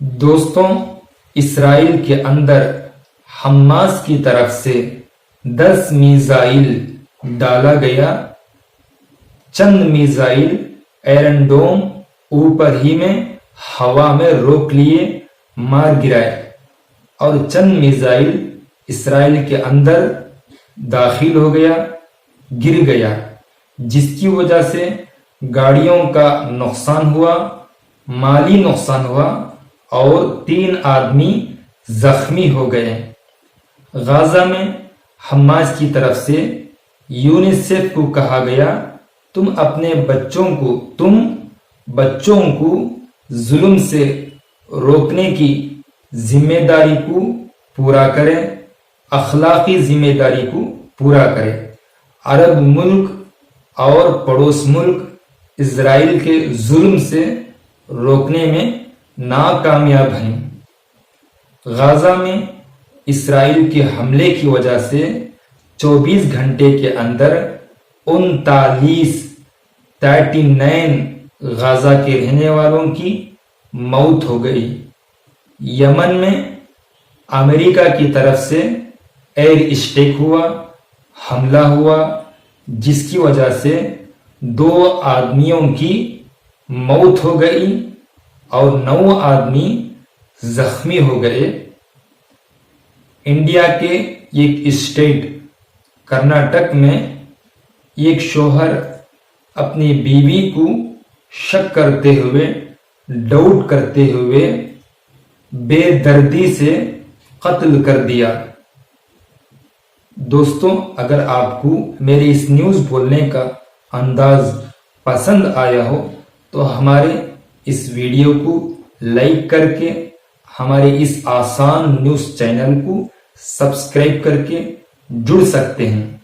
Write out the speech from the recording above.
دوستوں، اسرائیل کے اندر حماس کی طرف سے 10 میزائل ڈالا گیا۔ چند میزائل ایرن ڈوم اوپر ہی میں ہوا میں روک لیے، مار گرائے، اور چند میزائل اسرائیل کے اندر داخل ہو گیا، گر گیا، جس کی وجہ سے گاڑیوں کا نقصان ہوا، مالی نقصان ہوا اور 3 آدمی زخمی ہو گئے۔ غزہ میں حماس کی طرف سے یونیسیف کو کہا گیا تم اپنے بچوں کو ظلم سے روکنے کی ذمہ داری کو پورا کریں، اخلاقی ذمہ داری کو پورا کریں۔ عرب ملک اور پڑوس ملک اسرائیل کے ظلم سے روکنے میں ناکامیاب ہیں۔ غزہ میں اسرائیل کے حملے کی وجہ سے 24 گھنٹے کے اندر 39 غزہ کے رہنے والوں کی موت ہو گئی۔ یمن میں امریکہ کی طرف سے ایئر اسٹرائیک ہوا، حملہ ہوا، جس کی وجہ سے 2 آدمیوں کی موت ہو گئی اور 9 آدمی زخمی ہو گئے۔ انڈیا کے ایک اسٹیٹ کرناٹک میں ایک شوہر اپنی بیوی کو شک کرتے ہوئے، ڈاؤٹ کرتے ہوئے بے دردی سے قتل کر دیا۔ دوستوں، اگر آپ کو میرے اس نیوز بولنے کا انداز پسند آیا ہو تو ہمارے اس ویڈیو کو لائک کر کے ہمارے اس آسان نیوز چینل کو سبسکرائب کر کے جڑ سکتے ہیں۔